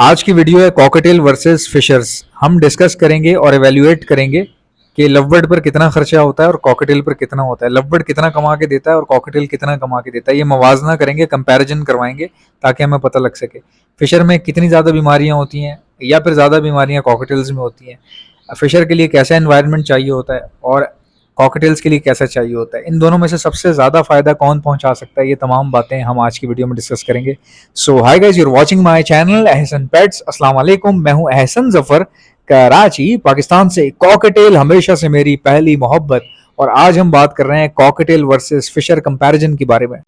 आज की वीडियो है कॉकटेल वर्सेस फिशर्स। हम डिस्कस करेंगे और एवेल्युएट करेंगे कि लवबर्ड पर कितना खर्चा होता है और कॉकटेल पर कितना होता है। लवबर्ड कितना कमा के देता है और कॉकटेल कितना कमा के देता है, ये मवाजना करेंगे, कंपैरिजन करवाएंगे ताकि हमें पता लग सके फिशर में कितनी ज़्यादा बीमारियां होती हैं या फिर ज़्यादा बीमारियां कॉकटेल्स में होती हैं। फिशर के लिए कैसा एनवायरनमेंट चाहिए होता है और कॉकटेल्स के लिए कैसा चाहिए होता है। इन दोनों में से सबसे ज़्यादा फ़ायदा कौन पहुंचा सकता है, ये तमाम बातें हम आज की वीडियो में डिस्कस करेंगे। So hi guys, you're watching my channel Ahsan pets. अस्सलाम वालेकुम, मैं हूं अहसन जफर, कराची पाकिस्तान से। कॉकटेल हमेशा से मेरी पहली मोहब्बत, और आज हम बात कर रहे हैं कॉकटेल वर्सेस फिशर कंपैरिजन के बारे में।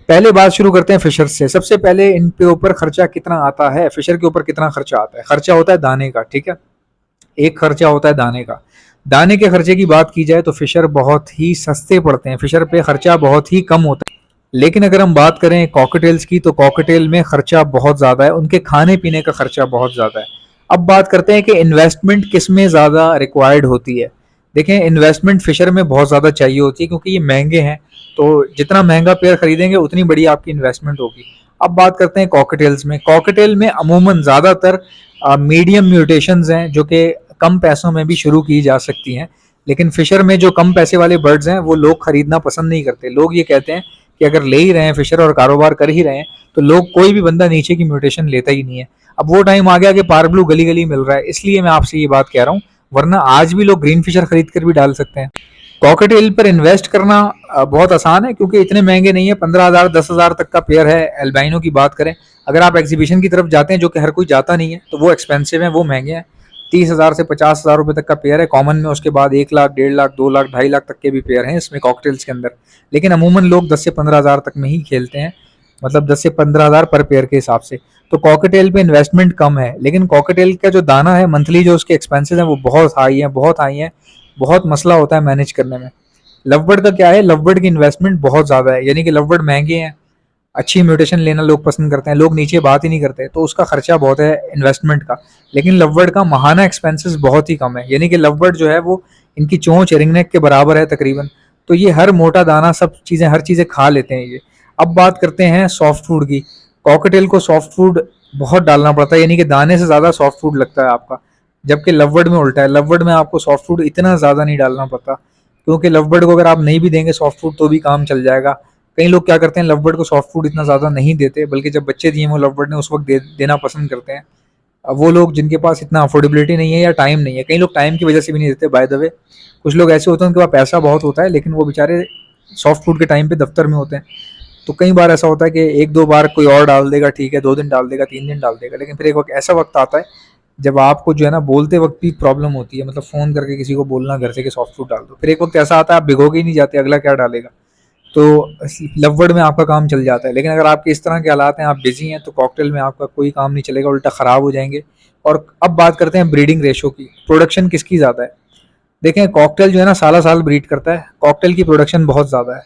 पहले बात शुरू करते हैं फिशर से। सबसे पहले इन पे ऊपर खर्चा कितना आता है, फिशर के ऊपर कितना खर्चा आता है। खर्चा होता है दाने का, ठीक है, एक खर्चा होता है दाने का। दाने के खर्चे की बात की जाए तो फिशर बहुत ही सस्ते पड़ते हैं, फिशर पे खर्चा बहुत ही कम होता है। लेकिन अगर हम बात करें कॉकटेल्स की तो कॉकटेल में खर्चा बहुत ज़्यादा है, उनके खाने पीने का खर्चा बहुत ज़्यादा है। अब बात करते हैं कि इन्वेस्टमेंट किस में ज़्यादा रिक्वायर्ड होती है। देखें, इन्वेस्टमेंट फिशर में बहुत ज़्यादा चाहिए होती है क्योंकि ये महंगे हैं, तो जितना महंगा पेयर खरीदेंगे उतनी बड़ी आपकी इन्वेस्टमेंट होगी। अब बात करते हैं कॉकटेल्स में। कॉकटेल में अमूमन ज़्यादातर मीडियम म्यूटेशंस हैं जो कि कम पैसों में भी शुरू की जा सकती हैं। लेकिन फिशर में जो कम पैसे वाले बर्ड्स हैं वो लोग खरीदना पसंद नहीं करते। लोग ये कहते हैं कि अगर ले ही रहे हैं फिशर और कारोबार कर ही रहे हैं तो लोग, कोई भी बंदा नीचे की म्यूटेशन लेता ही नहीं है। अब वो टाइम आ गया कि पार ब्लू गली गली मिल रहा है, इसलिए मैं आपसे ये बात कह रहा हूँ, वरना आज भी लोग ग्रीन फिशर खरीद कर भी डाल सकते हैं। कॉकटेल पर इन्वेस्ट करना बहुत आसान है क्योंकि इतने महंगे नहीं है। 15,000 10,000 तक का पेयर है। एल्बाइनो की बात करें, अगर आप एग्जीबिशन की तरफ जाते हैं जो कि हर कोई जाता नहीं है, तो वो एक्सपेंसिव है, वो महंगे हैं। 30,000 से 50,000 रुपए तक का पेयर है कॉमन में। उसके बाद 1 लाख, 1.5 लाख, 2 लाख, 2.5 लाख तक के भी पेयर हैं इसमें कॉकटेल्स के अंदर। लेकिन अमूमन लोग 10 से 15,000 तक में ही खेलते हैं, मतलब 10 से 15,000 पर पेयर के हिसाब से। तो कॉकटेल पे इन्वेस्टमेंट कम है, लेकिन कॉकटेल का जो दाना है, मंथली जो उसके एक्सपेंसेस हैं वो बहुत हाई है, बहुत हाई है। बहुत मसला होता है मैनेज करने में। लवबर्ड का क्या है, लवबर्ड की इन्वेस्टमेंट बहुत ज़्यादा है, यानी कि लवबर्ड महंगे हैं, अच्छी म्यूटेशन लेना लोग पसंद करते हैं, लोग नीचे बात ही नहीं करते, तो उसका खर्चा बहुत है इन्वेस्टमेंट का। लेकिन लवबर्ड का माहाना एक्सपेंसेस बहुत ही कम है, यानी कि लवबर्ड जो है वो, इनकी चोंच रिंगनेक के बराबर है तकरीबन। तो ये हर मोटा दाना, सब चीज़ें, हर चीज़ें खा लेते हैं ये। अब बात करते हैं सॉफ्ट फूड की। कॉकटेल को सॉफ्ट फूड बहुत डालना पड़ता है, यानी कि दाने से ज़्यादा सॉफ्ट फूड लगता है आपका, जबकि लवबर्ड में उल्टा है। लवबर्ड में आपको सॉफ्ट फूड इतना ज़्यादा नहीं डालना पड़ता, क्योंकि लवबर्ड को अगर आप नहीं भी देंगे सॉफ्ट फूड तो भी काम चल जाएगा। कई लोग क्या करते हैं, लवबर्ड को सॉफ्ट फूड इतना ज़्यादा नहीं देते, बल्कि जब बच्चे दिए वो लवबर्ड ने उस वक्त देना पसंद करते हैं। अब वो लोग जिनके पास इतना अफोर्डेबिलिटी नहीं है या टाइम नहीं है, कई लोग टाइम की वजह से भी नहीं देते बाय द वे। कुछ लोग ऐसे होते हैं उनके पास पैसा बहुत होता है लेकिन वो बेचारे सॉफ्ट फूड के टाइम पे दफ्तर में होते हैं। तो कई बार ऐसा होता है कि एक दो बार कोई और डाल देगा, ठीक है, 2 दिन डाल देगा, 3 दिन डाल देगा, लेकिन फिर एक वक्त ऐसा वक्त आता है जब आपको जो है ना बोलते वक्त भी प्रॉब्लम होती है, मतलब फ़ोन करके किसी को बोलना घर से कि सॉफ्ट फूड डाल दो। फिर एक वक्त ऐसा आता है आप भिगोगे ही नहीं जाते, अगला क्या डालेगा। तो लवबर्ड में आपका काम चल जाता है। लेकिन अगर आपके इस तरह के हालात हैं, आप बिजी हैं, तो कॉकटेल में आपका कोई काम नहीं चलेगा, उल्टा ख़राब हो जाएंगे। और अब बात करते हैं ब्रीडिंग रेशो की, प्रोडक्शन किसकी ज़्यादा है। देखें, कॉकटेल जो है ना साला साल ब्रीड करता है, कॉकटेल की प्रोडक्शन बहुत ज़्यादा है।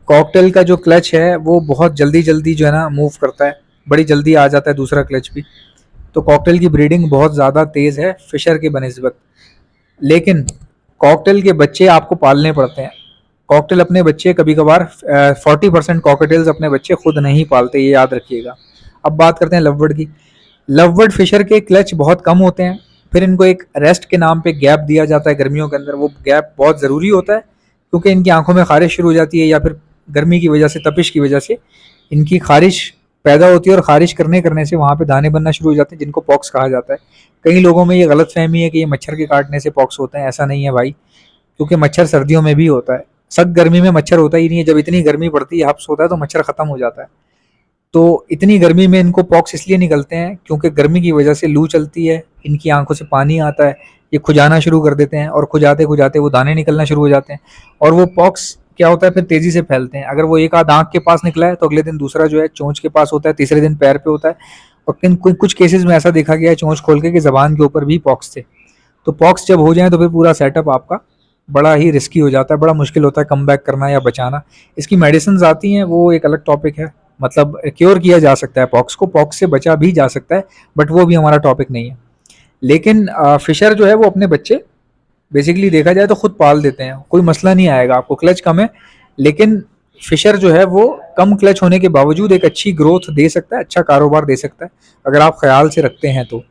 कॉकटेल का जो क्लच है वो बहुत जल्दी जल्दी जो है ना मूव करता है, बड़ी जल्दी आ जाता है दूसरा क्लच भी। तो कॉकटेल की ब्रीडिंग बहुत ज़्यादा तेज़ है फिशर के बनिस्बत। लेकिन कॉकटेल के बच्चे आपको पालने पड़ते हैं। कॉकटेल अपने बच्चे कभी कभार 40% कॉकटेल्स अपने बच्चे खुद नहीं पालते, ये याद रखिएगा। अब बात करते हैं लवबर्ड की। लवबर्ड फिशर के क्लच बहुत कम होते हैं, फिर इनको एक रेस्ट के नाम पे गैप दिया जाता है गर्मियों के अंदर। वो गैप बहुत ज़रूरी होता है क्योंकि इनकी आंखों में खारिश शुरू हो जाती है, या फिर गर्मी की वजह से, तपिश की वजह से इनकी खारिश पैदा होती है, और खारिश करने करने से वहाँ पे दाने बनना शुरू हो जाते हैं, जिनको पॉक्स कहा जाता है। कई लोगों में ये गलत फहमी है कि ये मच्छर के काटने से पॉक्स होते हैं, ऐसा नहीं है भाई, क्योंकि मच्छर सर्दियों में भी होता है। सख्त गर्मी में मच्छर होता ही नहीं है, जब इतनी गर्मी पड़ती है, हब्स होता है, तो मच्छर खत्म हो जाता है। तो इतनी गर्मी में इनको पॉक्स इसलिए निकलते हैं क्योंकि गर्मी की वजह से लू चलती है, इनकी आंखों से पानी आता है, ये खुजाना शुरू कर देते हैं, और खुजाते खुजाते वो दाने निकलना शुरू हो जाते हैं। और वो पॉक्स क्या होता है, फिर तेजी से फैलते हैं। अगर वो एक आध आंख के पास निकला है तो अगले दिन दूसरा जो है चोंच के पास होता है, तीसरे दिन पैर पे होता है। और कुछ केसेस में ऐसा देखा गया है चोंच खोल के कि जबान के ऊपर भी पॉक्स थे। तो पॉक्स जब हो जाए तो फिर पूरा सेटअप आपका बड़ा ही रिस्की हो जाता है, बड़ा मुश्किल होता है कम बैक करना या बचाना। इसकी मेडिसिन आती हैं, वो एक अलग टॉपिक है, मतलब क्योर किया जा सकता है पॉक्स को, पॉक्स से बचा भी जा सकता है, बट वो भी हमारा टॉपिक नहीं है। लेकिन फिशर जो है वो अपने बच्चे बेसिकली देखा जाए तो खुद पाल देते हैं, कोई मसला नहीं आएगा आपको। क्लच कम है लेकिन फिशर जो है वो कम क्लच होने के बावजूद एक अच्छी ग्रोथ दे सकता है, अच्छा कारोबार दे सकता है अगर आप ख्याल से रखते हैं तो।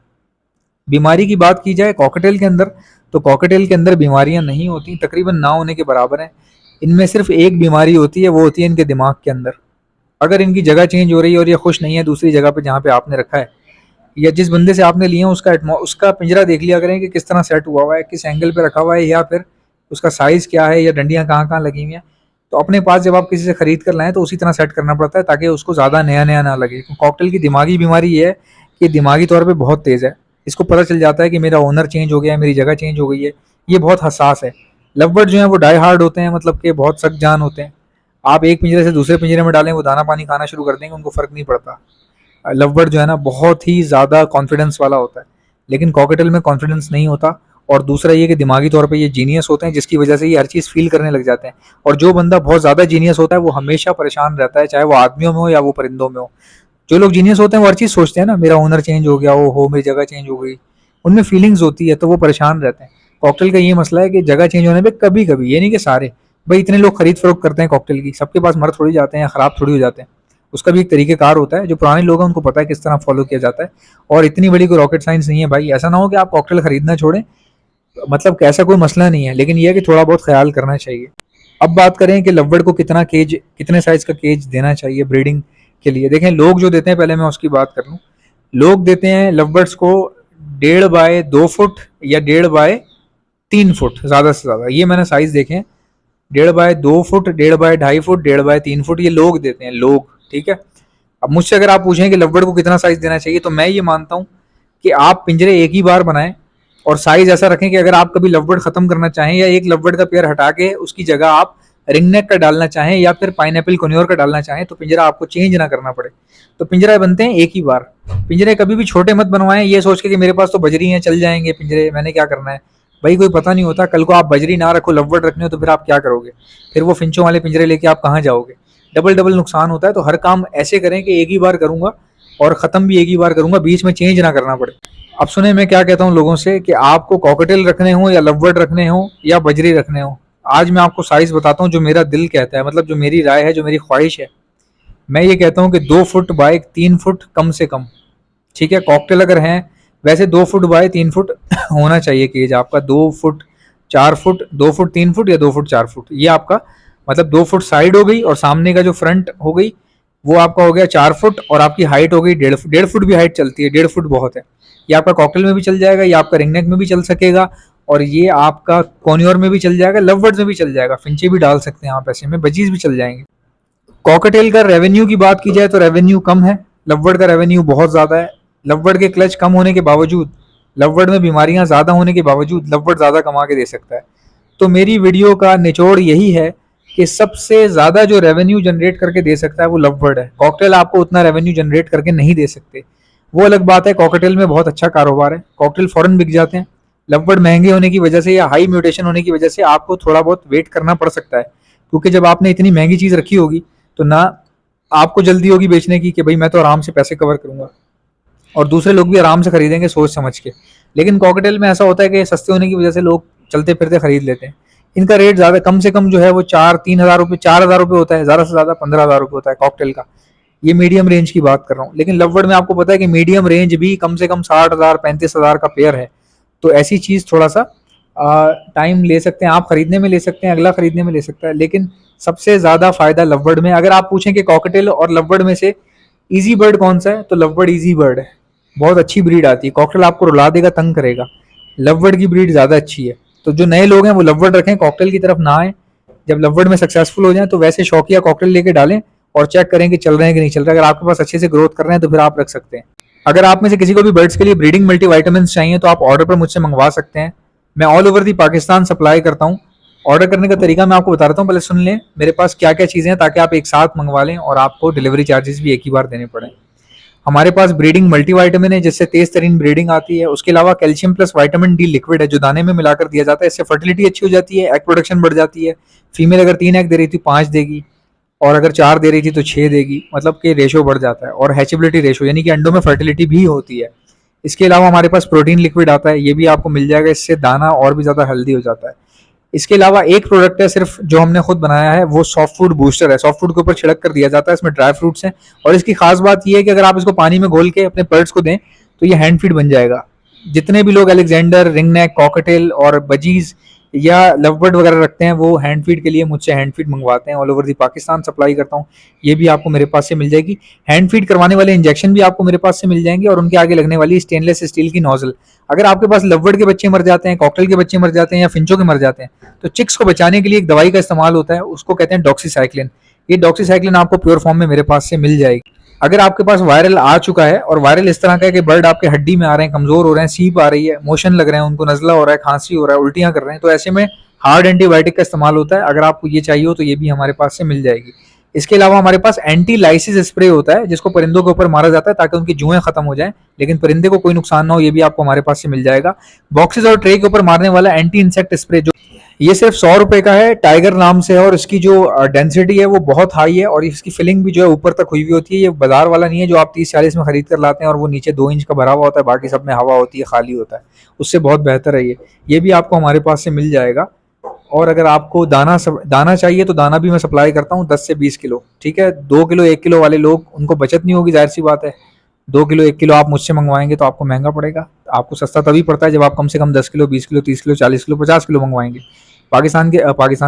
बीमारी की बात की जाए कॉकटेल के अंदर, तो कॉकटेल के अंदर बीमारियां नहीं होती, तकरीबन ना होने के बराबर हैं। इनमें सिर्फ एक बीमारी होती है, वो होती है इनके दिमाग के अंदर। अगर इनकी जगह चेंज हो रही है और ये खुश नहीं है दूसरी जगह पे जहाँ पे आपने रखा है, या जिस बंदे से आपने लिए हैं उसका पिंजरा देख लिया करें कि किस तरह सेट हुआ है, किस एंगल पे रखा हुआ है, या फिर उसका साइज क्या है, या डंडियां कहाँ कहाँ लगी हुई हैं। तो अपने पास जब आप किसी से खरीद कर लाएं तो उसी तरह सेट करना पड़ता है ताकि उसको ज़्यादा नया नया ना लगे। कॉकटेल की दिमागी बीमारी ये है कि दिमागी तौर पे बहुत तेज़ है। इसको पता चल जाता है कि मेरा ओनर चेंज हो गया है, मेरी जगह चेंज हो गई है। ये बहुत हसास है। लवबर्ड जो है वो डाई हार्ड होते हैं, मतलब कि बहुत सख्त जान होते हैं। आप एक पिंजरे से दूसरे पिंजरे में डालें, वो दाना पानी खाना शुरू कर देंगे, उनको फ़र्क नहीं पड़ता। लवबर्ड जो है ना बहुत ही ज़्यादा कॉन्फिडेंस वाला होता है, लेकिन कॉकटेल में कॉन्फिडेंस नहीं होता। और दूसरा ये कि दिमागी तौर पे ये जीनियस होते हैं, जिसकी वजह से ये हर चीज़ फील करने लग जाते हैं। और जो बंदा बहुत ज़्यादा जीनियस होता है वो हमेशा परेशान रहता है, चाहे वो आदमियों में हो या वो परिंदों में हो। जो लोग जीनियस होते हैं वो हर चीज़ सोचते हैं ना, मेरा ओनर चेंज हो गया, हो मेरी जगह चेंज हो गई, उनमें फीलिंग्स होती है तो वो परेशान रहते हैं। कॉकटेल का ये मसला है कि जगह चेंज होने पे कभी कभी, ये नहीं कि सारे, भाई इतने लोग खरीद फरोख्त करते हैं कॉकटेल की, सबके पास मर थोड़ी जाते हैं या ख़राब थोड़ी हो जाते हैं। उसका भी एक तरीक़ेकार होता है, जो पुराने लोग हैं उनको पता है किस तरह फॉलो किया जाता है। और इतनी बड़ी कोई रॉकेट साइंस नहीं है भाई, ऐसा ना हो कि आप कॉकटेल खरीदना छोड़ें, मतलब कि ऐसा कोई मसला नहीं है, लेकिन ये है कि थोड़ा बहुत ख्याल करना चाहिए। अब बात करें कि लवबर्ड को कितना केज, कितने साइज का केज देना चाहिए ब्रीडिंग के लिए। देखें लोग जो देते हैं, पहले मैं उसकी बात कर लूँ। लोग देते हैं लवबर्ड्स को 1.5 बाय 2 फुट या 1.5 बाय 3 फुट ज़्यादा से ज़्यादा। ये मैंने साइज देखे हैं, 1.5 by 2 foot, 1.5 by 2.5 foot, 1.5 by 3 foot, ये लोग देते हैं लोग, ठीक है। अब मुझसे अगर आप पूछें कि लवबर्ड को कितना साइज देना चाहिए, तो मैं ये मानता हूँ कि आप पिंजरे एक ही बार बनाएं और साइज ऐसा रखें कि अगर आप कभी लवबर्ड खत्म करना चाहें या एक लवबर्ड का पेयर हटा के उसकी जगह आप रिंगनेक का डालना चाहें या फिर पाइनएप्पल कोन्योर का डालना चाहें, तो पिंजरा आपको चेंज ना करना पड़े। तो पिंजरा बनते हैं एक ही बार। पिंजरे कभी भी छोटे मत बनवाएं ये सोच के कि मेरे पास तो बजरी हैं, चल जाएंगे पिंजरे, मैंने क्या करना है। भाई कोई पता नहीं होता, कल को आप बजरी ना रखो, लवबर्ड रखने हो, तो फिर आप क्या करोगे? फिर वो फिंचों वाले पिंजरे लेके आप कहाँ जाओगे? डबल डबल नुकसान होता है। तो हर काम ऐसे करें कि एक ही बार करूंगा और ख़त्म भी एक ही बार करूंगा, बीच में चेंज ना करना पड़े। अब सुने मैं क्या कहता हूँ लोगों से कि आपको कॉकटेल रखने हो या लवबर्ड रखने हो या बजरी रखने हो, आज मैं आपको साइज बताता हूँ जो मेरा दिल कहता है, मतलब जो मेरी राय है, जो मेरी ख्वाहिश है। मैं ये कहता हूँ कि 2 फुट बाय 3 फुट कम से कम, ठीक है। कॉकटेल अगर हैं, वैसे 2 फुट बाय 3 फुट होना चाहिए केज आपका। 2 फुट 4 फुट, 2 फुट 3 फुट या 2 फुट 4 फुट, ये आपका मतलब 2 फुट साइड हो गई और सामने का जो फ्रंट हो गई वो आपका हो गया 4 फुट, और आपकी हाइट हो गई 1.5 फुट। 1.5 फुट भी हाइट चलती है, 1.5 फुट बहुत है। ये आपका कॉकटेल में भी चल जाएगा, ये आपका रिंगनेक में भी चल सकेगा, और ये आपका कोनियोर में भी चल जाएगा, लवबर्ड्स में भी चल जाएगा, फिंचे भी डाल सकते हैं आप ऐसे में, बजीज भी चल जाएंगे। कॉकटेल का रेवेन्यू की बात की जाए तो रेवेन्यू कम है, लवबर्ड का रेवेन्यू बहुत ज़्यादा है। लवबर्ड के क्लच कम होने के बावजूद, लवबर्ड में बीमारियां ज़्यादा होने के बावजूद लवबर्ड ज़्यादा कमा के दे सकता है। तो मेरी वीडियो का निचोड़ यही है कि सबसे ज़्यादा जो रेवेन्यू जनरेट करके दे सकता है वो लवबर्ड है। कॉकटेल आपको उतना रेवेन्यू जनरेट करके नहीं दे सकते, वो अलग बात है। कॉकटेल में बहुत अच्छा कारोबार है, कॉकटेल फ़ौरन बिक जाते हैं। लवबर्ड महंगे होने की वजह से या हाई म्यूटेशन होने की वजह से आपको थोड़ा बहुत वेट करना पड़ सकता है, क्योंकि जब आपने इतनी महंगी चीज़ रखी होगी तो ना आपको जल्दी होगी बेचने की कि भाई मैं तो आराम से पैसे कवर करूंगा, और दूसरे लोग भी आराम से खरीदेंगे सोच समझ के। लेकिन कॉकटेल में ऐसा होता है कि सस्ते होने की वजह से लोग चलते फिरते खरीद लेते हैं। इनका रेट ज़्यादा, कम से कम जो है वो 4-3 हज़ार रुपये, 4 हज़ार रुपये होता है, ज़्यादा से ज़्यादा 15 हज़ार रुपये होता है कॉकटेल का। ये मीडियम रेंज की बात कर रहा हूँ। लेकिन लवबर्ड में आपको पता है कि मीडियम रेंज भी कम से कम 60 हज़ार 35 हज़ार का पेयर है। तो ऐसी चीज़ थोड़ा सा टाइम ले सकते हैं आप, खरीदने में ले सकते हैं, अगला खरीदने में ले सकता है। लेकिन सबसे ज़्यादा फायदा लवबर्ड में। अगर आप पूछें कि कॉकटेल और लवबर्ड में से इजी बर्ड कौन सा है, तो लवबर्ड इजी बर्ड है, बहुत अच्छी ब्रीड आती है। कॉकटेल आपको रुला देगा, तंग करेगा, लवबर्ड की ब्रीड ज़्यादा अच्छी है। तो जो नए लोग हैं वो लवबर्ड रखें, कॉकटेल की तरफ ना आए। जब लवबर्ड में सक्सेसफुल हो जाए तो वैसे शौकिया कॉकटेल लेके डालें और चेक करें कि चल रहे हैं कि नहीं चल रहे। अगर आपके पास अच्छे से ग्रोथ कर रहे हैं तो फिर आप रख सकते हैं। अगर आप में से किसी को भी बर्ड्स के लिए ब्रीडिंग मल्टीविटामिन चाहिए तो आप ऑर्डर पर मुझसे मंगवा सकते हैं। मैं all over the Pakistan supply करता हूँ। ऑर्डर करने का तरीका मैं आपको बता देता हूँ, पहले सुन लें मेरे पास क्या क्या चीज़ें हैं, ताकि आप एक साथ मंगवा लें और आपको डिलीवरी चार्जेस भी एक ही बार देने पड़े। हमारे पास ब्रीडिंग मल्टीविटामिन है, जिससे तेज तरीन ब्रीडिंग आती है। उसके अलावा calcium plus vitamin D liquid है, जो दाने में मिलाकर दिया जाता है। इससे फर्टिलिटी अच्छी हो जाती है, एग प्रोडक्शन बढ़ जाती है। फीमेल अगर 3 एग दे रही थी 5 देगी, और अगर 4 दे रही थी तो 6 देगी, मतलब कि रेशो बढ़ जाता है। और हैचेबिलिटी रेशो, यानी कि अंडों में फर्टिलिटी भी होती है। इसके अलावा हमारे पास प्रोटीन लिक्विड आता है, ये भी आपको मिल जाएगा, इससे दाना और भी ज़्यादा हेल्दी हो जाता है। इसके अलावा एक प्रोडक्ट है सिर्फ जो हमने खुद बनाया है, वो सॉफ्ट फूड बूस्टर है। सॉफ्ट फूड के ऊपर छिड़क कर दिया जाता है, इसमें ड्राई फ्रूट्स हैं और इसकी खास बात यह है कि अगर आप इसको पानी में घोल के अपने पर्ड्स को दें तो ये हैंड फीड बन जाएगा। जितने भी लोग अलेक्जेंडर, रिंग नेक, कॉकटेल और बजीज या लवबर्ड वगैरह रखते हैं वो हैंड फीड के लिए मुझसे हैंड फीड मंगवाते हैं। All over the Pakistan supply करता हूँ, ये भी आपको मेरे पास से मिल जाएगी। हैंड फीड करवाने वाले इंजेक्शन भी आपको मेरे पास से मिल जाएंगे और उनके आगे लगने वाली स्टेनलेस स्टील की नोजल। अगर आपके पास लवबर्ड के बच्चे मर जाते हैं, कॉकटेल के बच्चे मर जाते हैं या फिंचो के मर जाते हैं, तो चिक्स को बचाने के लिए एक दवाई का इस्तेमाल होता है, उसको कहते हैं डॉक्सीसाइक्लिन। ये डॉक्सीसाइक्लिन आपको प्योर फॉर्म में मेरे पास से मिल जाएगी। अगर आपके पास वायरल आ चुका है और वायरल इस तरह का है कि बर्ड आपके हड्डी में आ रहे हैं, कमजोर हो रहे हैं, सीप आ रही है, मोशन लग रहे हैं, उनको नजला हो रहा है, खांसी हो रहा है, उल्टियां कर रहे हैं, तो ऐसे में हार्ड एंटीबायोटिक का इस्तेमाल होता है। अगर आपको ये चाहिए हो तो ये भी हमारे पास से मिल जाएगी। इसके अलावा हमारे पास एंटी लाइसिस स्प्रे होता है जिसको परिंदों के ऊपर मारा जाता है ताकि उनकी जुएं खत्म हो जाएं, लेकिन परिंदे को कोई नुकसान ना हो, ये भी आपको हमारे पास से मिल जाएगा। बॉक्सेस और ट्रे के ऊपर मारने वाला एंटी इंसेक्ट स्प्रे जो ये सिर्फ 100 रुपए का है, टाइगर नाम से है और इसकी जो डेंसिटी है वो बहुत हाई है और इसकी फिलिंग भी जो है ऊपर तक हुई हुई होती है। ये बाजार वाला नहीं है जो आप 30-40 में खरीद कर लाते हैं और वो नीचे 2 इंच का भरा हुआ होता है, बाकी सब में हवा होती है, खाली होता है। उससे बहुत बेहतर है ये भी आपको हमारे पास से मिल जाएगा। और अगर आपको दाना चाहिए तो दाना भी मैं सप्लाई करता हूँ 10 से 20 किलो, ठीक है। 2 किलो 1 किलो वाले लोग, उनको बचत नहीं होगी, जाहिर सी बात है। 2 किलो 1 किलो आप मुझसे मंगवाएंगे तो आपको महंगा पड़ेगा। आपको सस्ता तभी पड़ता है जब आप कम से कम 10 kilo 20 kilo 30 kilo 40 kilo 50 kilo मंगवाएंगे। पाकिस्तान कह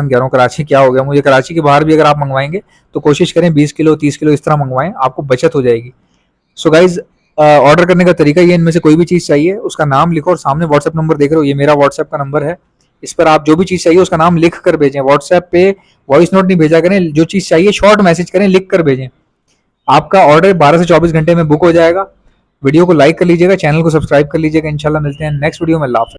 रहा हूँ, कराची क्या हो गया मुझे, कराची के बाहर भी अगर आप मंगवाएंगे तो कोशिश करें 20 किलो 30 किलो इस तरह मंगवाएं, आपको बचत हो जाएगी। सो गाइज, ऑर्डर करने का तरीका ये, इनमें से कोई भी चीज़ चाहिए उसका नाम लिखो और सामने व्हाट्सएप नंबर देख रहे हो, ये मेरा व्हाट्सएप का नंबर है। इस पर आप जो भी चीज़ चाहिए उसका नाम लिख कर भेजें। व्हाट्सएप पे वॉइस नोट नहीं भेजा करें, जो चीज़ चाहिए शॉर्ट मैसेज करें, लिख कर भेजें। आपका ऑर्डर 12 से 24 घंटे में बुक हो जाएगा। वीडियो को लाइक कर लीजिएगा, चैनल को सब्सक्राइब कर लीजिएगा। इंशाल्लाह मिलते हैं नेक्स्ट वीडियो में। अल्लाह हाफ़िज़।